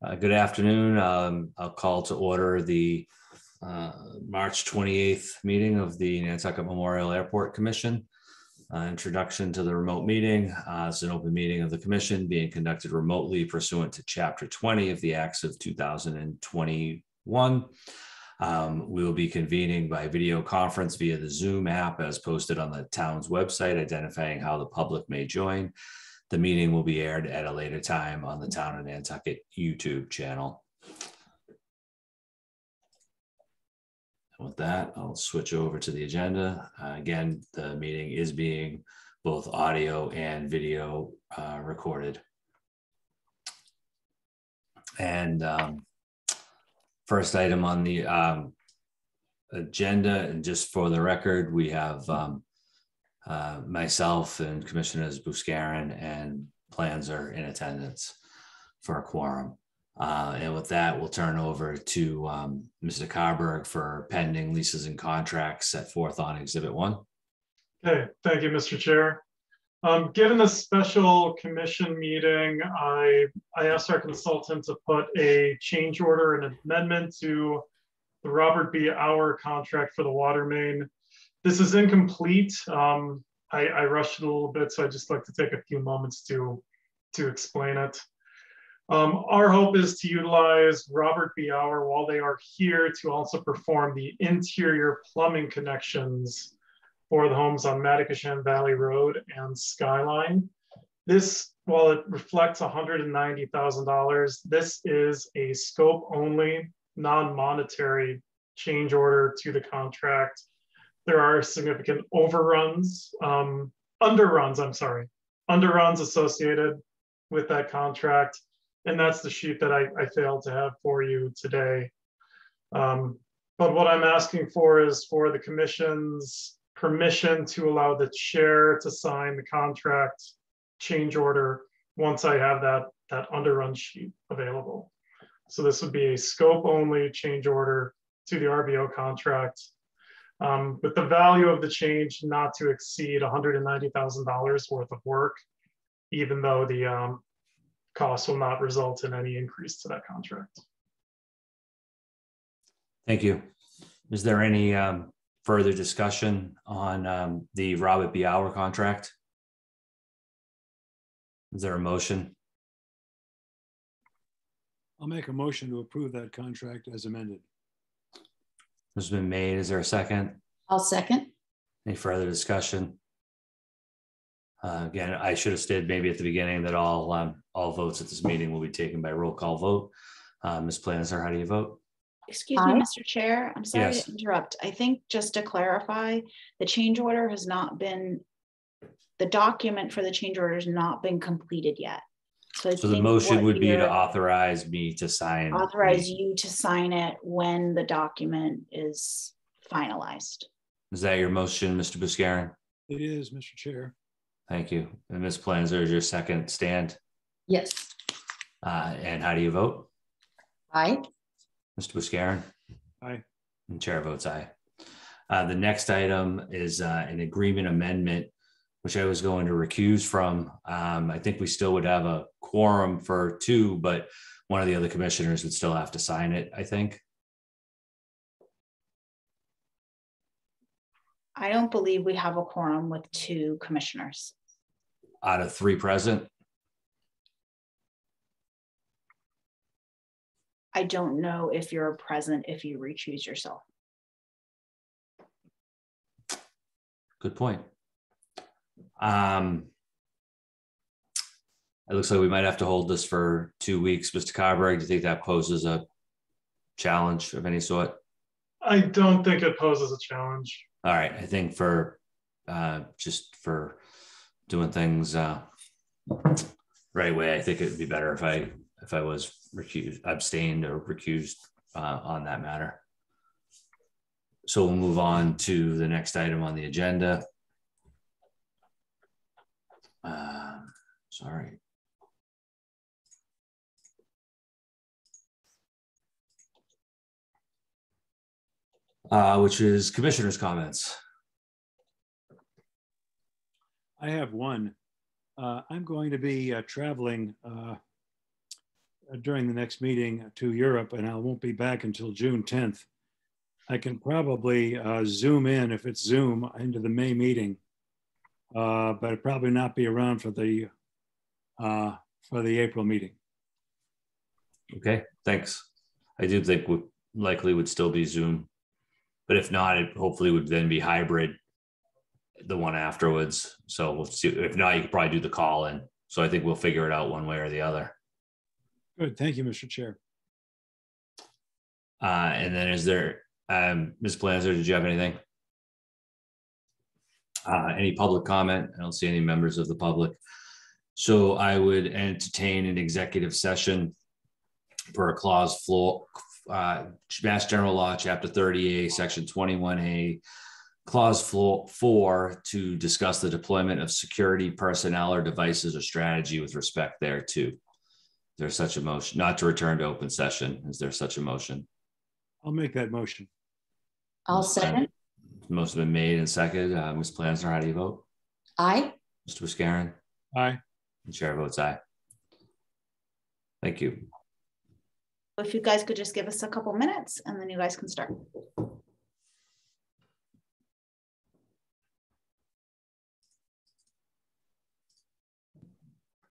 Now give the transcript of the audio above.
Good afternoon. I'll call to order the March 28th meeting of the Nantucket Memorial Airport Commission. Introduction to the remote meeting. It's an open meeting of the commission being conducted remotely pursuant to Chapter 20 of the Acts of 2021. We will be convening by video conference via the Zoom app as posted on the town's website, identifying how the public may join. The meeting will be aired at a later time on the Town of Nantucket YouTube channel. And with that, I'll switch over to the agenda. Again, the meeting is being both audio and video recorded. And first item on the agenda, and just for the record, we have myself and Commissioners Buscarin and Planzer in attendance for a quorum. And with that, we'll turn over to Mr. Carberg for pending leases and contracts set forth on Exhibit 1. Okay, thank you, Mr. Chair. Given the special commission meeting, I asked our consultant to put a change order and amendment to the Robert B. Auer contract for the water main. This is incomplete. I rushed it a little bit, so I'd just like to take a few moments to explain it. Our hope is to utilize Robert B. Auer while they are here to also perform the interior plumbing connections for the homes on Matacashan Valley Road and Skyline. This, while it reflects $190,000, this is a scope only, non-monetary change order to the contract. There are significant underruns associated with that contract. And that's the sheet that I failed to have for you today. But what I'm asking for is for the commission's permission to allow the chair to sign the contract change order once I have that underrun sheet available. So this would be a scope only change order to the RBO contract. With the value of the change not to exceed $190,000 worth of work, even though the cost will not result in any increase to that contract. Thank you. Is there any further discussion on the Robert B. Auer contract? Is there a motion? I'll make a motion to approve that contract as amended. Has been made. Is there a second? I'll second. Any further discussion? Again, I should have stated maybe at the beginning that all votes at this meeting will be taken by roll call vote. Ms. Planzer, how do you vote? Excuse me, Mr. Chair. I'm sorry Yes. to interrupt. I think just to clarify, the change order has not been, the document for the change order has not been completed yet. So the motion would be to authorize me to sign. Authorize you to sign it when the document is finalized. Is that your motion, Mr. Buscarin? It is, Mr. Chair. Thank you. And Ms. Planzer, is your second stand? Yes. And how do you vote? Aye. Mr. Buscarin? Aye. And chair votes aye. The next item is an agreement amendment, which I was going to recuse from. I think we still would have a quorum for two, but one of the other commissioners would still have to sign it, I think. I don't believe we have a quorum with two commissioners. Out of three present? I don't know if you're present if you recuse yourself. Good point. It looks like we might have to hold this for 2 weeks. Mr. Carberg, do you think that poses a challenge of any sort? I don't think it poses a challenge. All right. I think for just for doing things right way, I think it would be better if I was recused, abstained or recused on that matter. So we'll move on to the next item on the agenda. Sorry. Which is commissioners' comments. I have one. I'm going to be traveling during the next meeting to Europe, and I won't be back until June 10th. I can probably Zoom in, if it's Zoom, into the May meeting, but I'd probably not be around for the April meeting. Okay, thanks. I do think we likely would still be Zoom, but if not, it hopefully would then be hybrid, the one afterwards. So we'll see. If not, you could probably do the call in. So I think we'll figure it out one way or the other. Good, thank you, Mr. Chair. And then is there, Ms. Planzer, did you have anything? Any public comment? I don't see any members of the public. So I would entertain an executive session for a clause 4, Mass General Law, Chapter 30A, Section 21A, Clause 4, to discuss the deployment of security personnel or devices or strategy with respect thereto. Is there such a motion? Not to return to open session. Is there such a motion? I'll make that motion. I'll second. Motion been made and seconded. Ms. Planzer, how do you vote? Aye. Mr. Buscarin? Aye. The chair votes aye. Thank you. If you guys could just give us a couple minutes and then you guys can start.